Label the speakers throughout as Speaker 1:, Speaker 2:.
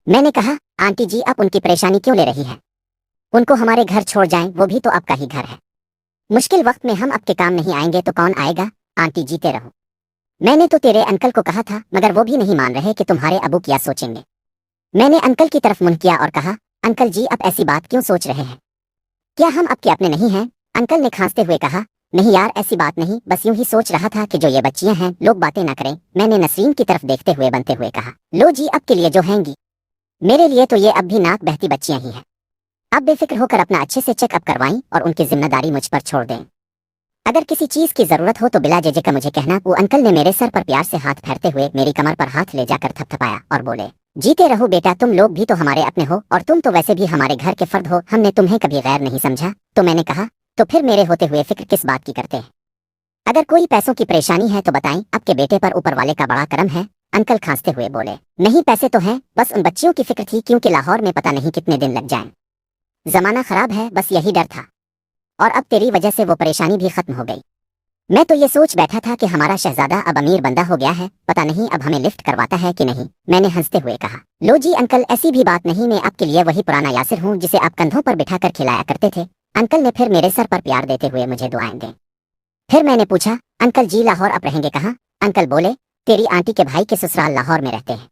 Speaker 1: मैंने कहा, आंटी जी आप उनकी परेशानी क्यों ले रही हैं? उनको हमारे घर छोड़ जाएं, वो भी तो आपका ही घर है। मुश्किल वक्त में हम आपके काम नहीं आएंगे तो कौन आएगा? आंटी जीते रहो। मैंने तो तेरे अंकल को कहा था, मगर वो भी नहीं मान रहे कि तुम्हारे अबू क्या सोचेंगे। मैंने अंकल की तरफ मुंह किया और कहा, अंकल जी आप ऐसी बात क्यों सोच रहे हैं? क्या हम आपके अपने नहीं हैं? अंकल ने खांसते हुए कहा, नहीं यार ऐसी बात नहीं, बस यूं ही सोच रहा था कि जो ये बच्चियां हैं लोग बातें ना करें। मैंने नसरीन की तरफ देखते हुए बनते हुए कहा, लो जी अब के लिए जो हैंगी, मेरे लिए तो ये अब भी नाक बहती बच्चियां ही हैं। आप बेफिक्र होकर अपना अच्छे से चेकअप करवाएं और उनकी जिम्मेदारी मुझ पर छोड़ दें। अगर किसी चीज की जरूरत हो तो बिला जेजे का मुझे कहना। वो अंकल ने मेरे सर पर प्यार से हाथ फेरते हुए मेरी कमर पर हाथ ले जाकर थपथपाया और बोले, जीते रहो बेटा, तुम लोग भी तो हमारे अपने हो और तुम तो वैसे भी हमारे घर के फर्द हो, हमने तुम्हें कभी गैर नहीं समझा। तो मैंने कहा, तो फिर मेरे होते हुए फिक्र किस बात की करते हैं? अगर कोई पैसों की परेशानी है तो बताएं, आपके बेटे पर ऊपर वाले का बड़ा करम है। अंकल खांसते हुए बोले, नहीं पैसे तो हैं, बस उन बच्चियों की फिक्र थी क्योंकि लाहौर में पता नहीं कितने दिन लग जाएं। जमाना खराब है, बस यही डर था। और अब तेरी वजह से वो परेशानी भी खत्म हो गई। मैं तो ये सोच बैठा था कि हमारा शहजादा अब अमीर बंदा हो गया है, पता नहीं अब हमें लिफ्ट करवाता है कि नहीं। मैंने हंसते हुए कहा, लो जी अंकल ऐसी भी बात नहीं, मैं आपके लिए वही पुराना यासिर हूँ जिसे आप कंधों पर बिठाकर खिलाया करते थे। अंकल ने फिर मेरे सर पर प्यार देते हुए मुझे दुआएं दी। फिर मैंने पूछा, अंकल जी लाहौर आप रहेंगे कहाँ? अंकल बोले, तेरी आंटी के भाई के ससुराल लाहौर में रहते हैं,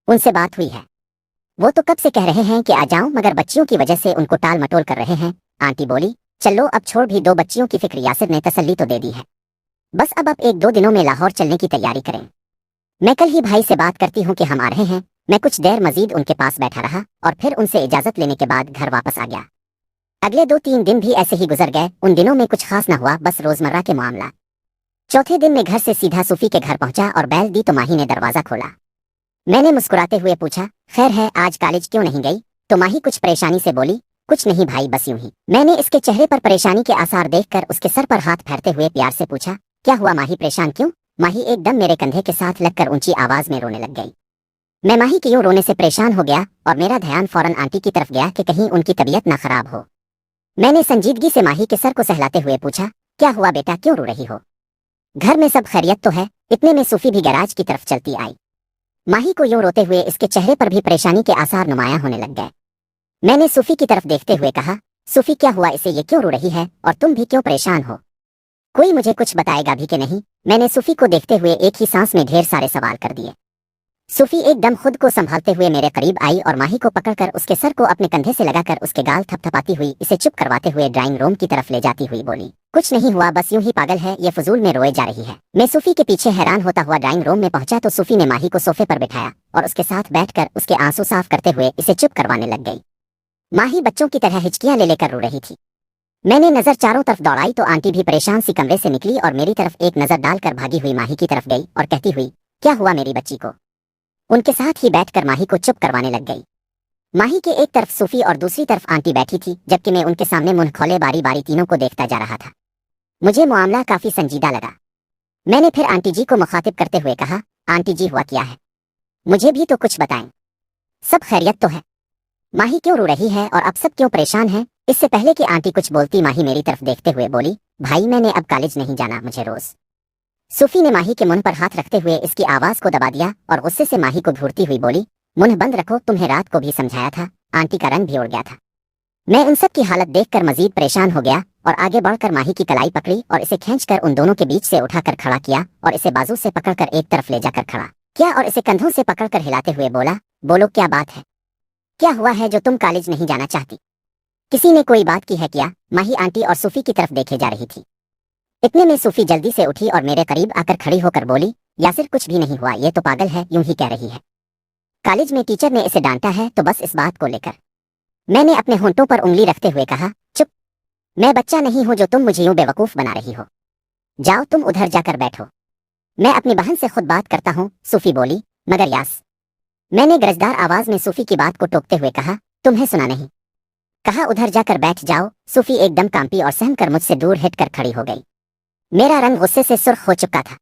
Speaker 1: उनसे बात हुई है। वो तो कब से कह रहे हैं कि आ जाऊं, मगर बच्चियों की वजह से उनको टाल मटोल कर रहे हैं। आंटी बोली, चलो अब छोड़ भी दो बच्चियों की फिक्र, यासिर ने तसल्ली तो दे दी है, बस अब आप 1-2 दिनों में लाहौर चलने की तैयारी करें। मैं कल ही भाई से बात करती हूँ कि हम आ रहे हैं। मैं कुछ देर मजीद उनके पास बैठा रहा और फिर उनसे इजाजत लेने के बाद घर वापस आ गया। अगले 2-3 दिन भी ऐसे ही गुजर गए। उन दिनों में कुछ खास न हुआ, बस रोजमर्रा के मामला। चौथे दिन में घर से सीधा सूफी के घर पहुंचा और बैल दी तो माही ने दरवाजा खोला। मैंने मुस्कुराते हुए पूछा, खैर है, आज कॉलेज क्यों नहीं गई? तो माही कुछ परेशानी से बोली, कुछ नहीं भाई, बस यूं ही। मैंने इसके चेहरे पर परेशानी के आसार देखकर उसके सर पर हाथ फेरते हुए प्यार से पूछा, क्या हुआ माही, परेशान क्यों? माही एकदम मेरे कंधे के साथ लगकर ऊंची आवाज में रोने लग गई। मैं माही के यूं रोने से परेशान हो गया और मेरा ध्यान फौरन आंटी की तरफ गया कि कहीं उनकी तबीयत ना खराब हो। मैंने संजीदगी से माही के सर को सहलाते हुए पूछा, क्या हुआ बेटा, क्यों रो रही हो? घर में सब खैरियत तो है? इतने में सूफी भी गैराज की तरफ चलती आई। माही को यूं रोते हुए इसके चेहरे पर भी परेशानी के आसार नुमाया होने लग गए। मैंने सूफी की तरफ देखते हुए कहा, सूफी क्या हुआ इसे, ये क्यों रो रही है और तुम भी क्यों परेशान हो? कोई मुझे कुछ बताएगा भी कि नहीं? मैंने सूफी को देखते हुए एक ही सांस में ढेर सारे सवाल कर दिए। सूफी एकदम खुद को संभालते हुए मेरे करीब आई और माही को पकड़कर उसके सर को अपने कंधे से लगाकर उसके गाल थपथपाती हुई इसे चुप करवाते हुए ड्राइंग रूम की तरफ ले जाती हुई बोली, कुछ नहीं हुआ, बस यूं ही पागल है, ये फजूल में रोए जा रही है। मैं सूफी के पीछे हैरान होता हुआ ड्राइंग रूम में पहुंचा तो सूफी ने माही को सोफे पर बिठाया और उसके साथ बैठकर उसके आंसू साफ करते हुए इसे चुप करवाने लग गई। माही बच्चों की तरह हिचकियां ले लेकर रो रही थी। मैंने नजर चारों तरफ दौड़ाई तो आंटी भी परेशान सी कमरे से निकली और मेरी तरफ एक नजर डालकर भागी हुई माही की तरफ गई और कहती हुई, क्या हुआ मेरी बच्ची को? उनके साथ ही बैठकर माही को चुप करवाने लग गई। माही के एक तरफ सूफी और दूसरी तरफ आंटी बैठी थी, जबकि मैं उनके सामने मुंह खोले बारी बारी तीनों को देखता जा रहा था। मुझे मामला काफी संजीदा लगा। मैंने फिर आंटी जी को मुखातिब करते हुए कहा, आंटी जी हुआ क्या है? मुझे भी तो कुछ बताएं। सब खैरियत तो है? माही क्यों रो रही है और अब सब क्यों परेशान है? इससे पहले कि आंटी कुछ बोलती माही मेरी तरफ देखते हुए बोली, भाई मैंने अब कॉलेज नहीं जाना, मुझे रोज। सूफी ने माही के मुंह पर हाथ रखते हुए इसकी आवाज को दबा दिया और गुस्से से माही को घूरती हुई बोली, मुंह बंद रखो, तुम्हें रात को भी समझाया था। आंटी का रंग भी उड़ गया था। मैं उन सब की हालत देखकर मजीद परेशान हो गया और आगे बढ़कर माही की कलाई पकड़ी और इसे खींचकर उन दोनों के बीच से उठाकर खड़ा किया और इसे बाजू से पकड़कर एक तरफ ले जाकर खड़ा किया और इसे कंधों से पकड़कर हिलाते हुए बोला, बोलो क्या बात है? क्या हुआ है जो तुम कॉलेज नहीं जाना चाहती? किसी ने कोई बात की है क्या? माही आंटी और सूफी की तरफ देखे जा रही थी। इतने में सूफी जल्दी से उठी और मेरे करीब आकर खड़ी होकर बोली, यासिर कुछ भी नहीं हुआ, ये तो पागल है, यूं ही कह रही है। कॉलेज में टीचर ने इसे डांटा है तो बस इस बात को लेकर। मैंने अपने होंठों पर उंगली रखते हुए कहा, चुप, मैं बच्चा नहीं हूं जो तुम मुझे यूं बेवकूफ बना रही हो। जाओ तुम उधर जाकर बैठो, मैं अपनी बहन से खुद बात करता हूं। सूफी बोली, मगर यास। मैंने गरजदार आवाज में सूफी की बात को टोकते हुए कहा, तुम्हें सुना नहीं? कहा उधर जाकर बैठ जाओ। सूफी एकदम कांपी और सहमकर मुझसे दूर हटकर खड़ी हो गई। मेरा रंग गुस्से से सुर्ख हो चुका था।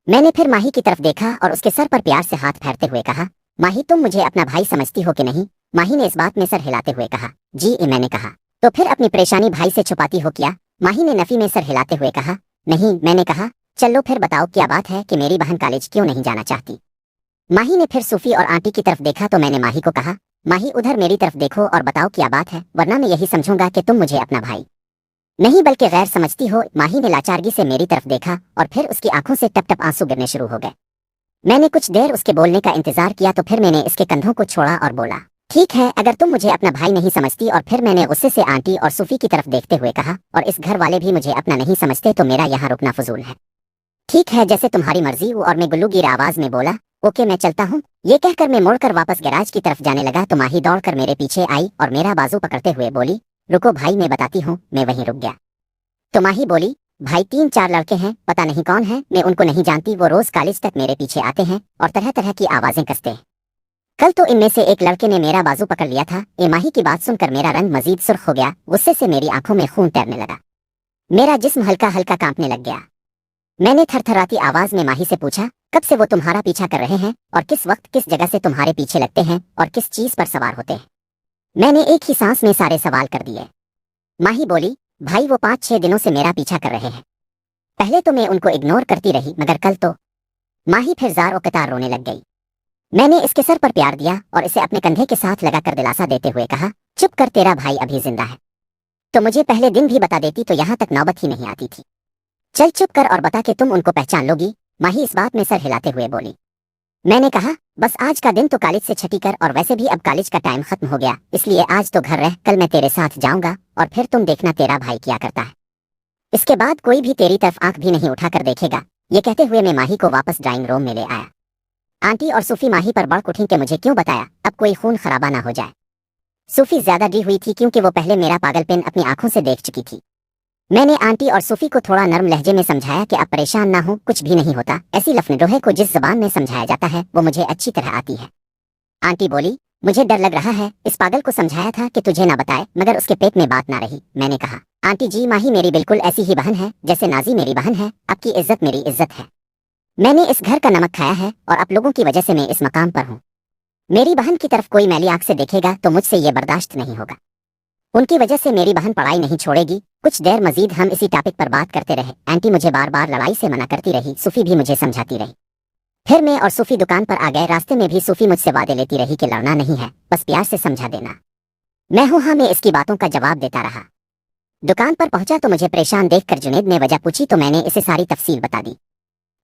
Speaker 1: मैंने फिर माही की तरफ देखा और उसके सर पर प्यार से हाथ फेरते हुए कहा, माही तुम मुझे अपना भाई समझती हो कि नहीं? माही ने इस बात में सर हिलाते हुए कहा, जी। मैंने कहा, तो फिर अपनी परेशानी भाई से छुपाती हो क्या? माही ने नफी में सर हिलाते हुए कहा, नहीं। मैंने कहा, चलो फिर बताओ क्या बात है कि मेरी बहन कॉलेज क्यों नहीं जाना चाहती? माही ने फिर सूफी और आंटी की तरफ देखा तो मैंने माही को कहा, माही उधर मेरी तरफ देखो और बताओ क्या बात है, वरना मैं यही समझूंगा कि तुम मुझे अपना भाई नहीं बल्कि गैर समझती हो। माही ने लाचारगी से मेरी तरफ देखा और फिर उसकी आंखों से टप टप आंसू गिरने शुरू हो गए। मैंने कुछ देर उसके बोलने का इंतजार किया तो फिर मैंने इसके कंधों को छोड़ा और बोला, ठीक है, अगर तुम मुझे अपना भाई नहीं समझती। और फिर मैंने गुस्से से आंटी और सूफी की तरफ देखते हुए कहा, और इस घर वाले भी मुझे अपना नहीं समझते तो मेरा यहाँ रुकना फजूल है। ठीक है, जैसे तुम्हारी मर्जी। और मैं गुल्लूगीर आवाज में बोला, ओके मैं चलता हूँ। ये कहकर मैं मुड़कर वापस गैराज की तरफ जाने लगा तो माही दौड़कर मेरे पीछे आई और मेरा बाजू पकड़ते हुए बोली, रुको भाई मैं बताती हूँ। मैं वहीं रुक गया तो माही बोली, भाई 3-4 लड़के हैं, पता नहीं कौन है, मैं उनको नहीं जानती। वो रोज कॉलेज तक मेरे पीछे आते हैं और तरह तरह की आवाजें कसते हैं। कल तो इनमें से एक लड़के ने मेरा बाजू पकड़ लिया था। ए माही की बात सुनकर मेरा रंग मजीद सुर्ख हो गया। गुस्से से मेरी आंखों में खून तैरने लगा, मेरा जिस्म हल्का हल्का कांपने लग गया। मैंने थरथराती आवाज में माही से पूछा, कब से वो तुम्हारा पीछा कर रहे हैं और किस वक्त किस जगह से तुम्हारे पीछे लगते हैं और किस चीज पर सवार होते हैं? मैंने एक ही सांस में सारे सवाल कर दिए। माही बोली, भाई वो 5-6 दिनों से मेरा पीछा कर रहे हैं। पहले तो मैं उनको इग्नोर करती रही मगर कल तो। माही फिर जार और कतार रोने लग गई। मैंने इसके सर पर प्यार दिया और इसे अपने कंधे के साथ लगाकर दिलासा देते हुए कहा, चुप कर, तेरा भाई अभी जिंदा है। तो मुझे पहले दिन भी बता देती तो यहाँ तक नौबत ही नहीं आती थी। चल चुप कर और बता कि तुम उनको पहचान लोगी। माही इस बात में सर हिलाते हुए बोली। मैंने कहा, बस आज का दिन तो कॉलेज से छुट्टी कर, और वैसे भी अब कॉलेज का टाइम खत्म हो गया, इसलिए आज तो घर रह, कल मैं तेरे साथ जाऊंगा और फिर तुम देखना तेरा भाई क्या करता है। इसके बाद कोई भी तेरी तरफ आंख भी नहीं उठाकर देखेगा। ये कहते हुए मैं माही को वापस ड्राइंग रूम में ले आया। आंटी और सूफी माही पर बड़क उठी कि मुझे क्यों बताया, अब कोई खून खराबा ना हो जाए। सूफी ज्यादा डी हुई थी क्योंकि वो पहले मेरा पागलपन अपनी आंखों से देख चुकी थी। मैंने आंटी और सूफी को थोड़ा नर्म लहजे में समझाया कि आप परेशान ना हो, कुछ भी नहीं होता। ऐसी लफनडोहे को जिस जबान में समझाया जाता है वो मुझे अच्छी तरह आती है। आंटी बोली, मुझे डर लग रहा है। इस पागल को समझाया था कि तुझे ना बताए मगर उसके पेट में बात ना रही। मैंने कहा, आंटी जी, माही मेरी बिल्कुल ऐसी ही बहन है जैसे नाजी मेरी बहन है। आपकी इज्जत मेरी इज्जत है। मैंने इस घर का नमक खाया है और आप लोगों की वजह से मैं इस मकाम पर हूँ। मेरी बहन की तरफ कोई मैली आंख से देखेगा तो मुझसे ये बर्दाश्त नहीं होगा। उनकी वजह से मेरी बहन पढ़ाई नहीं छोड़ेगी। कुछ देर मजीद हम इसी टॉपिक पर बात करते रहे। आंटी मुझे बार बार लड़ाई से मना करती रही, सूफी भी मुझे समझाती रही। फिर मैं और सूफी दुकान पर आ गए। रास्ते में भी सूफी मुझसे वादे लेती रही कि लड़ना नहीं है, बस प्यार से समझा देना। मैं हूँ हाँ में इसकी बातों का जवाब देता रहा। दुकान पर पहुंचा तो मुझे परेशान देखकर जुनेद ने वजह पूछी तो मैंने इसे सारी तफसील बता दी।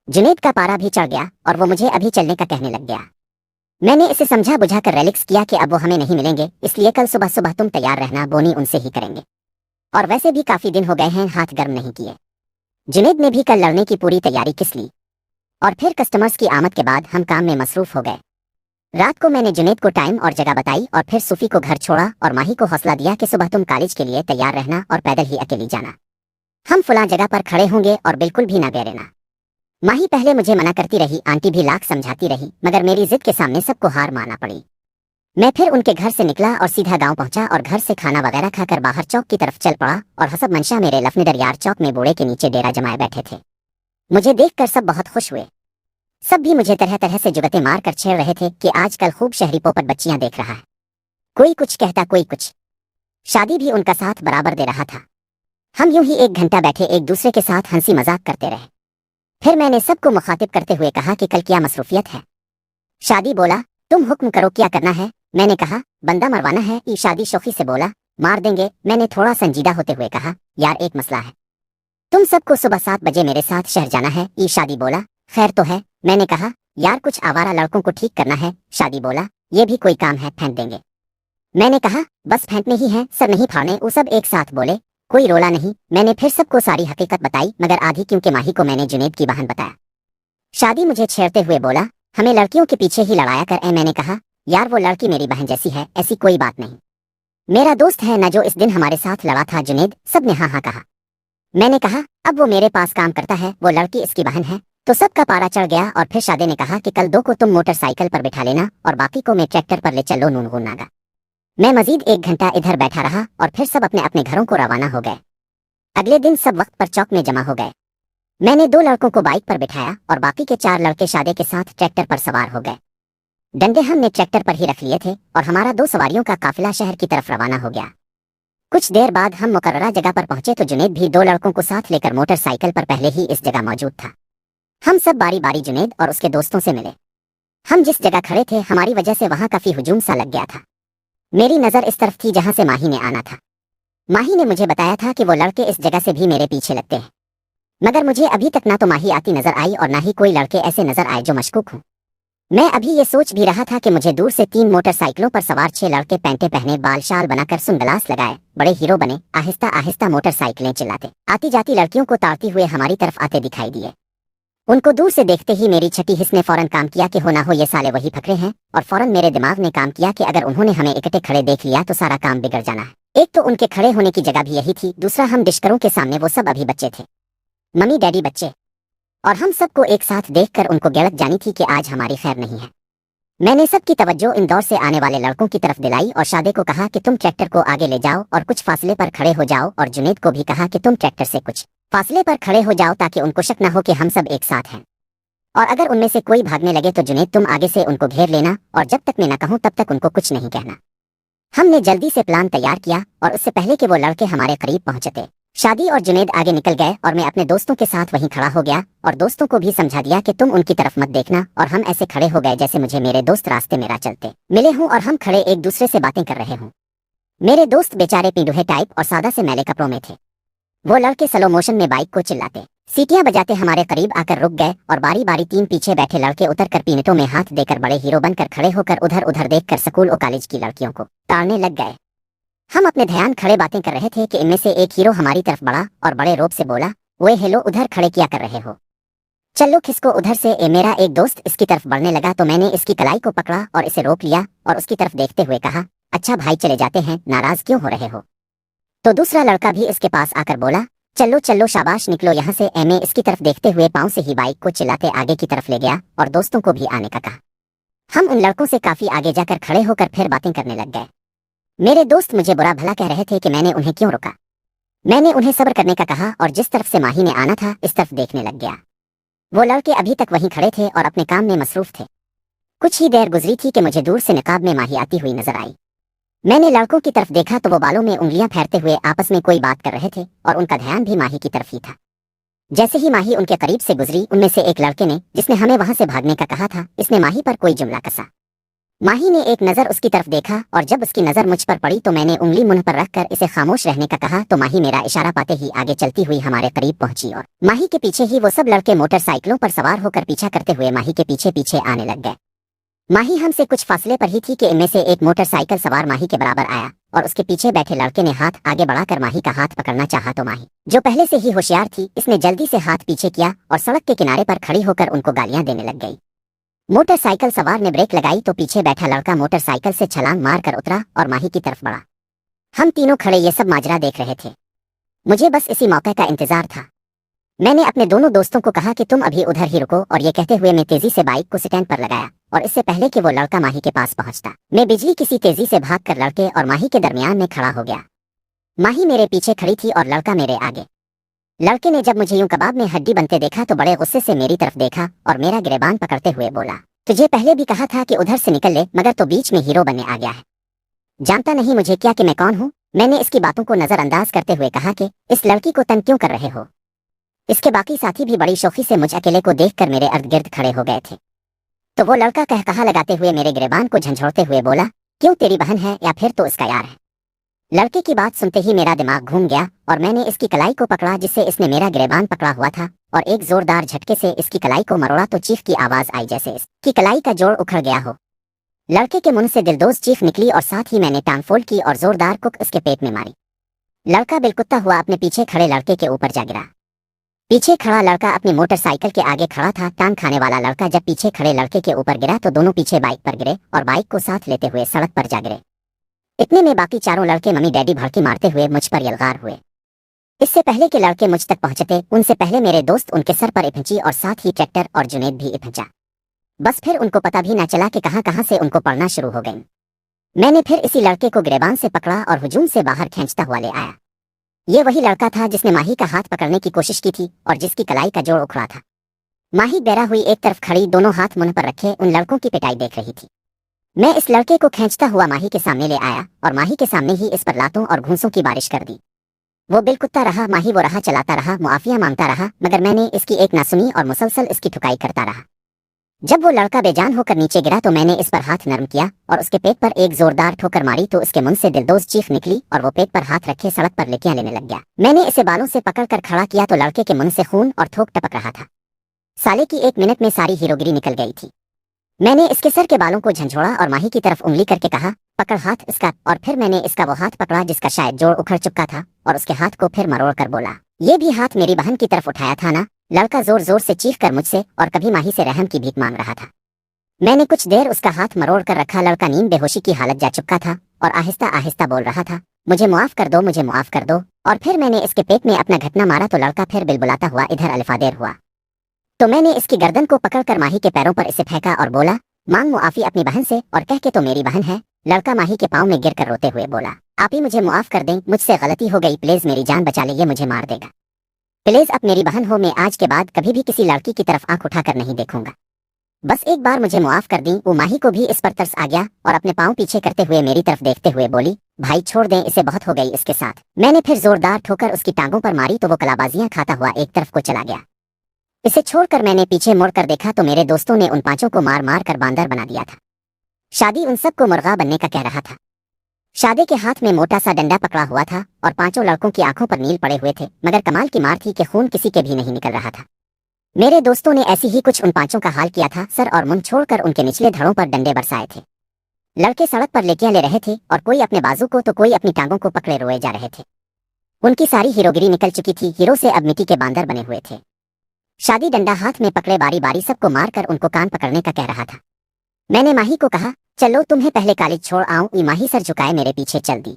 Speaker 1: जुनेद का पारा भी चढ़ गया और वो मुझे अभी चलने का कहने लग गया। मैंने इसे समझा बुझा कर रिलैक्स किया कि अब वो हमें नहीं मिलेंगे, इसलिए कल सुबह सुबह तुम तैयार रहना, बोनी उनसे ही करेंगे। और वैसे भी काफी दिन हो गए हैं हाथ गर्म नहीं किए। जुनेद ने भी कल लड़ने की पूरी तैयारी किस ली और फिर कस्टमर्स की आमद के बाद हम काम में मसरूफ हो गए। रात को मैंने जुनेद को टाइम और जगह बताई और फिर सूफी को घर छोड़ा और माही को हौसला दिया कि सुबह तुम कॉलेज के लिए तैयार रहना और पैदल ही अकेली जाना। हम फलां जगह पर खड़े होंगे और बिल्कुल भी ना बेरेना। माही पहले मुझे मना करती रही, आंटी भी लाख समझाती रही, मगर मेरी जिद के सामने सबको हार मानना पड़ी। मैं फिर उनके घर से निकला और सीधा गांव पहुंचा और घर से खाना वगैरह खाकर बाहर चौक की तरफ चल पड़ा। और हसब मंशा मेरे लफनेदर यार चौक में बोड़े के नीचे डेरा जमाए बैठे थे। मुझे देखकर सब बहुत खुश हुए। सब भी मुझे तरह तरह से जुगतें मार कर छेड़ रहे थे कि आजकल खूब शहरी पोपट बच्चियां देख रहा है। कोई कुछ कहता, कोई कुछ। शादी भी उनका साथ बराबर दे रहा था। हम यूं ही 1 घंटा बैठे एक दूसरे के साथ हंसी मजाक करते रहे। फिर मैंने सबको मुखातिब करते हुए कहा कि कल क्या मसरूफियत है? शादी बोला, तुम हुक्म करो क्या करना है? मैंने कहा, बंदा मरवाना है। ई शादी शोखी से बोला, मार देंगे। मैंने थोड़ा संजीदा होते हुए कहा, यार एक मसला है, तुम सबको सुबह 7 बजे मेरे साथ शहर जाना है। ई शादी बोला, खैर तो है। मैंने कहा, यार कुछ आवारा लड़कों को ठीक करना है। शादी बोला, ये भी कोई काम है, फेंक देंगे। मैंने कहा, बस फेंकने ही है, सर नहीं फाड़ने। वो सब एक साथ बोले, कोई रोला नहीं। मैंने फिर सबको सारी हकीकत बताई मगर आधी क्योंकि माही को मैंने जुनेद की बहन बताया। शादी मुझे छेड़ते हुए बोला, हमें लड़कियों के पीछे ही लड़ाया कर। मैंने कहा, यार वो लड़की मेरी बहन जैसी है, ऐसी कोई बात नहीं। मेरा दोस्त है ना जो इस दिन हमारे साथ लड़ा था जुनेद। सब ने हाँ हाँ कहा। मैंने कहा, अब वो मेरे पास काम करता है, वो लड़की इसकी बहन है। तो सबका पारा चढ़ गया और फिर शादी ने कहा कि कल 2 को तुम मोटरसाइकिल पर बिठा लेना और बाकी को मैं ट्रैक्टर पर ले चलो नूनगुन नागा। मैं मजीद 1 घंटा इधर बैठा रहा और फिर सब अपने अपने घरों को रवाना हो गए। अगले दिन सब वक्त पर चौक में जमा हो गए। मैंने 2 लड़कों को बाइक पर बिठाया और बाकी के 4 लड़के शादी के साथ ट्रैक्टर पर सवार हो गए। डंडे हमने ट्रैक्टर पर ही रख लिए थे और हमारा 2 सवारियों का काफिला शहर की तरफ रवाना हो गया। कुछ देर बाद हम मुकर्ररा जगह पर पहुंचे तो जुनेद भी 2 लड़कों को साथ लेकर मोटरसाइकिल पर पहले ही इस जगह मौजूद था। हम सब बारी बारी जुनेद और उसके दोस्तों से मिले। हम जिस जगह खड़े थे हमारी वजह से वहां काफी हुजूम सा लग गया था। मेरी नजर इस तरफ थी जहां से माही ने आना था। माही ने मुझे बताया था कि वो लड़के इस जगह से भी मेरे पीछे लगते हैं, मगर मुझे अभी तक ना तो माही आती नजर आई और ना ही कोई लड़के ऐसे नजर आए जो मशकूक हों। मैं अभी ये सोच भी रहा था कि मुझे दूर से 3 मोटरसाइकिलों पर सवार 6 लड़के पैंटे पहने, बाल शाल बनाकर, सुनग्लास लगाए, बड़े हीरो बने, आहिस्ता आहिस्ता मोटरसाइकिलें चिल्लाते आती जाती लड़कियों को ताड़ती हुए हमारी तरफ आते दिखाई दिए। उनको दूर से देखते ही मेरी छठी हिस्स ने फौरन काम किया कि हो ना हो ये साले वही फकरे हैं, और फौरन मेरे दिमाग ने काम किया कि अगर उन्होंने हमें इकट्ठे खड़े देख लिया तो सारा काम बिगड़ जाना है। एक तो उनके खड़े होने की जगह भी यही थी, दूसरा हम डिशकरों के सामने वो सब अभी बच्चे थे, मम्मी डैडी बच्चे, और हम सबको एक साथ देखकर उनको गलत जानी थी कि आज हमारी खैर नहीं है। मैंने सबकी तवज्जो इंदौर से आने वाले लड़कों की तरफ दिलाई और शादे को कहा कि तुम ट्रैक्टर को आगे ले जाओ और कुछ फासले पर खड़े हो जाओ, और जुनेद को भी कहा कि तुम ट्रैक्टर से कुछ फासले पर खड़े हो जाओ ताकि उनको शक न हो कि हम सब एक साथ हैं, और अगर उनमें से कोई भागने लगे तो जुनेद तुम आगे से उनको घेर लेना और जब तक मैं न कहूं तब तक उनको कुछ नहीं कहना। हमने जल्दी से प्लान तैयार किया और उससे पहले कि वो लड़के हमारे करीब पहुंचते, शादी और जुनेद आगे निकल गए और मैं अपने दोस्तों के साथ वहीं खड़ा हो गया और दोस्तों को भी समझा दिया कि तुम उनकी तरफ मत देखना, और हम ऐसे खड़े हो गए जैसे मुझे मेरे दोस्त रास्ते में राह चलते मिले हों और हम खड़े एक दूसरे से बातें कर रहे हों। मेरे दोस्त बेचारे पिंडुहे टाइप और सादा से मैले कपड़ों में थे। वो लड़के स्लो मोशन में बाइक को चिल्लाते, सीटियां बजाते हमारे करीब आकर रुक गए और बारी बारी 3 पीछे बैठे लड़के उतरकर पीनटों में हाथ देकर बड़े हीरो बनकर खड़े होकर उधर उधर देखकर स्कूल और कॉलेज की लड़कियों को ताड़ने लग गए। हम अपने ध्यान खड़े बातें कर रहे थे कि इनमें से एक हीरो हमारी तरफ बढ़ा और बड़े रोब से बोला, वो हेलो उधर खड़े क्या कर रहे हो, चलो खिसको उधर से। मेरा एक दोस्त इसकी तरफ बढ़ने लगा तो मैंने इसकी कलाई को पकड़ा और इसे रोक लिया और उसकी तरफ देखते हुए कहा, अच्छा भाई चले जाते हैं, नाराज क्यों हो रहे हो। तो दूसरा लड़का भी इसके पास आकर बोला, चलो चलो शाबाश निकलो यहाँ से। मैं इसकी तरफ देखते हुए पाँव से ही बाइक को चिल्लाते आगे की तरफ ले गया और दोस्तों को भी आने का कहा। हम उन लड़कों से काफी आगे जाकर खड़े होकर फिर बातें करने लग गए। मेरे दोस्त मुझे बुरा भला कह रहे थे कि मैंने उन्हें क्यों रोका। मैंने उन्हें सब्र करने का कहा और जिस तरफ से माही ने आना था इस तरफ देखने लग गया। वो लड़के अभी तक वहीं खड़े थे और अपने काम में मसरूफ थे। कुछ ही देर गुजरी थी कि मुझे दूर से नकाब में माही आती हुई नजर आई। मैंने लड़कों की तरफ देखा तो वो बालों में उंगलियां फेरते हुए आपस में कोई बात कर रहे थे और उनका ध्यान भी माही की तरफ ही था। जैसे ही माही उनके करीब से गुजरी उनमें से एक लड़के ने, जिसने हमें वहां से भागने का कहा था, इसने माही पर कोई जुमला कसा। माही ने एक नजर उसकी तरफ देखा और जब उसकी नजर मुझ पर पड़ी तो मैंने उंगली मुंह पर रखकर इसे खामोश रहने का कहा तो माही मेरा इशारा पाते ही आगे चलती हुई हमारे करीब पहुंची और माही के पीछे ही वो सब लड़के मोटरसाइकिलों पर सवार होकर पीछा करते हुए माही के पीछे पीछे आने लग गए। माही हमसे कुछ फासले पर ही थी कि इनमें से एक मोटरसाइकिल सवार माही के बराबर आया और उसके पीछे बैठे लड़के ने हाथ आगे बढ़ाकर माही का हाथ पकड़ना चाहा तो माही, जो पहले से ही होशियार थी, इसने जल्दी से हाथ पीछे किया और सड़क के किनारे पर खड़ी होकर उनको गालियां देने लग गई। मोटरसाइकिल सवार ने ब्रेक लगाई तो पीछे बैठा लड़का मोटरसाइकिल से छलांग मारकर उतरा और माही की तरफ बढ़ा। हम तीनों खड़े ये सब माजरा देख रहे थे। मुझे बस इसी मौके का इंतजार था। मैंने अपने दोनों दोस्तों को कहा कि तुम अभी उधर ही रुको, और ये कहते हुए मैं तेजी से बाइक को स्टैंड पर लगाया और इससे पहले कि वो लड़का माही के पास पहुंचता मैं बिजली किसी तेजी से भागकर लड़के और माही के दरमियान में खड़ा हो गया। माही मेरे पीछे खड़ी थी और लड़का मेरे आगे। लड़के ने जब मुझे यूं कबाब में हड्डी बनते देखा तो बड़े गुस्से से मेरी तरफ देखा और मेरा गिरेबान पकड़ते हुए बोला, तुझे पहले भी कहा था कि उधर से निकल ले, मगर तो बीच में हीरो बनने आ गया है। जानता नहीं मुझे क्या कि मैं कौन हूँ। मैंने इसकी बातों को नजरअंदाज करते हुए कहा कि इस लड़की को तंग क्यों कर रहे हो। इसके बाकी साथी भी बड़ी शौकी से मुझ अकेले को देखकर मेरे अर्द गिर्द खड़े हो गए थे। तो वो लड़का कहा लगाते हुए मेरे गिरेबान को झंझोड़ते हुए बोला, क्यों तेरी बहन है या फिर तो इसका यार है। लड़के की बात सुनते ही मेरा दिमाग घूम गया और मैंने इसकी कलाई को पकड़ा जिससे इसने मेरा गिरेबान पकड़ा हुआ था और एक जोरदार झटके से इसकी कलाई को मरोड़ा तो चीख की आवाज आई जैसे इसकी कलाई का जोड़ उखड़ गया हो। लड़के के मुंह से दिलदोज चीख निकली और साथ ही मैंने टांग फोल्ड की और जोरदार कुक इसके पेट में मारी। लड़का बिलकुत्ता हुआ अपने पीछे खड़े लड़के के ऊपर जा गिरा। पीछे खड़ा लड़का अपनी मोटरसाइकिल के आगे खड़ा था। टांग खाने वाला लड़का जब पीछे खड़े लड़के के ऊपर गिरा तो दोनों पीछे बाइक पर गिरे और बाइक को साथ लेते हुए सड़क पर जा गिरे। इतने में बाकी चारों लड़के मम्मी डैडी भड़की मारते हुए मुझ पर यलगार हुए। इससे पहले के लड़के मुझ तक पहुंचते उनसे पहले मेरे दोस्त उनके सर पर इपंची और साथ ही ट्रैक्टर और जुनेद भी इपंचा। बस फिर उनको पता भी न चला कि कहां कहां से उनको पड़ना शुरू हो गई। मैंने फिर इसी लड़के को गिरेबान से पकड़ा और हुजूम से बाहर खींचता हुआ ले आया। ये वही लड़का था जिसने माही का हाथ पकड़ने की कोशिश की थी और जिसकी कलाई का जोड़ उखड़ा था। माही डरा हुई एक तरफ खड़ी दोनों हाथ मुंह पर रखे उन लड़कों की पिटाई देख रही थी। मैं इस लड़के को खींचता हुआ माही के सामने ले आया और माही के सामने ही इस पर लातों और घूंसों की बारिश कर दी। वो बिलकुत्ता रहा, माही वो रहा चलाता रहा, मुआफिया मांगता रहा, मगर मैंने इसकी एक ना सुनी और मुसलसल इसकी ठुकाई करता रहा। जब वो लड़का बेजान होकर नीचे गिरा तो मैंने इस पर हाथ नरम किया और उसके पेट पर एक जोरदार ठोकर मारी तो उसके मुंह से दिलदोज चीख निकली और वो पेट पर हाथ रखे सड़क पर लेकियां लेने लग गया। मैंने इसे बालों से पकड़कर खड़ा किया तो लड़के के मुंह से खून और थूक टपक रहा था। साले की 1 मिनट में सारी हीरोगिरी निकल गई थी। मैंने इसके सर के बालों को झंझोड़ा और माही की तरफ उंगली करके कहा, पकड़ हाथ इसका। और फिर मैंने इसका वो हाथ पकड़ा जिसका शायद जोड़ उखड़ चुका था और उसके हाथ को फिर मरोड़ कर बोला, ये भी हाथ मेरी बहन की तरफ उठाया था ना। लड़का जोर जोर से चीख कर मुझसे और कभी माही से रहम की भीख मांग रहा था। मैंने कुछ देर उसका हाथ मरोड़ कर रखा। लड़का नींद बेहोशी की हालत जा चुका था और आहिस्ता आहिस्ता बोल रहा था, मुझे मुआफ कर दो, मुझे मुआफ कर दो। और फिर मैंने इसके पेट में अपना घटना मारा तो लड़का फिर बिलबुलाता हुआ इधर अलिफादेर हुआ। तो मैंने इसकी गर्दन को पकड़कर माही के पैरों पर इसे फेंका और बोला, मांग मुआफी अपनी बहन से और कह के तो मेरी बहन है। लड़का माही के पाँव में गिरकर रोते हुए बोला, आप ही मुझे मुआफ कर दें, मुझसे गलती हो गई, प्लीज मेरी जान बचा ले, ये मुझे मार देगा। प्लीज अब मेरी बहन हो, मैं आज के बाद कभी भी किसी लड़की की तरफ आंख उठाकर नहीं देखूंगा। बस एक बार मुझे मुआफ कर दी। वो माही को भी इस पर तरस आ गया और अपने पाँव पीछे करते हुए मेरी तरफ देखते हुए बोली, भाई छोड़ दें इसे, बहुत हो गई इसके साथ। मैंने फिर जोरदार ठोकर उसकी टांगों पर मारी तो वो कलाबाजियां खाता हुआ एक तरफ को चला गया। इसे छोड़कर मैंने पीछे मुड़कर देखा तो मेरे दोस्तों ने उन 5 को मार मार कर बांदर बना दिया था। शादी उन सबको मुर्गा बनने का कह रहा था। शादी के हाथ में मोटा सा डंडा पकड़ा हुआ था और 5 लड़कों की आंखों पर नील पड़े हुए थे, मगर कमाल की मार थी कि खून किसी के भी नहीं निकल रहा था। मेरे दोस्तों ने ऐसी ही कुछ उन 5 का हाल किया था। सर और मुंह छोड़कर उनके निचले धड़ों पर डंडे बरसाए थे। लड़के सड़क पर लेकियां ले रहे थे और कोई अपने बाजू को तो कोई अपनी टांगों को पकड़े रोए जा रहे थे। उनकी सारी हीरोगिरी निकल चुकी थी, हीरो से अब मिट्टी के बांदर बने हुए थे। शादी डंडा हाथ में पकड़े बारी बारी सबको मारकर उनको कान पकड़ने का कह रहा था। मैंने माही को कहा, चलो तुम्हें पहले कॉलेज छोड़ आऊं। माही सर झुकाए मेरे पीछे चल दी।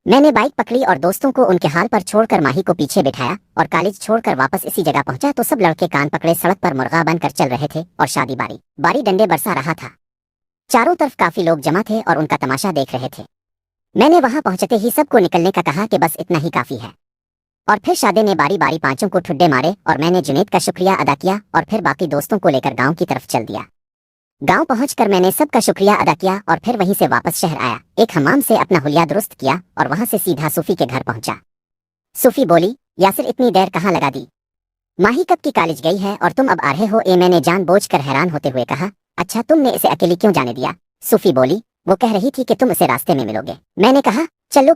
Speaker 1: मैंने बाइक पकड़ी और दोस्तों को उनके हाल पर छोड़कर माही को पीछे बिठाया और कॉलेज छोड़कर वापस इसी जगह पहुंचा तो सब लड़के कान पकड़े सड़क पर मुर्गा बनकर चल रहे थे और शादी बारी बारी डंडे बरसा रहा था। चारों तरफ काफी लोग जमा थे और उनका तमाशा देख रहे थे। मैंने वहां पहुंचते ही सबको निकलने का कहा कि बस इतना ही काफी है। और फिर शादी ने बारी बारी 5 को ठुड्डे मारे और मैंने जुनैद का शुक्रिया अदा किया और फिर बाकी दोस्तों को लेकर गांव की तरफ चल दिया। गांव पहुंचकर मैंने सबका शुक्रिया अदा किया और फिर वहीं से वापस शहर आया। एक हमाम से अपना हुलिया दुरुस्त किया और वहां से सीधा सूफी के घर पहुंचा। सूफी बोली, यासिर इतनी देर कहाँ लगा दी? माही कब की कॉलेज गई है और तुम अब आ रहे हो? मैंने जानबूझकर हैरान होते हुए कहा, अच्छा तुमने इसे अकेली क्यों जाने दिया? सूफी बोली, वो कह रही थी कि तुम इसे रास्ते में मिलोगे। मैंने कहा, चलो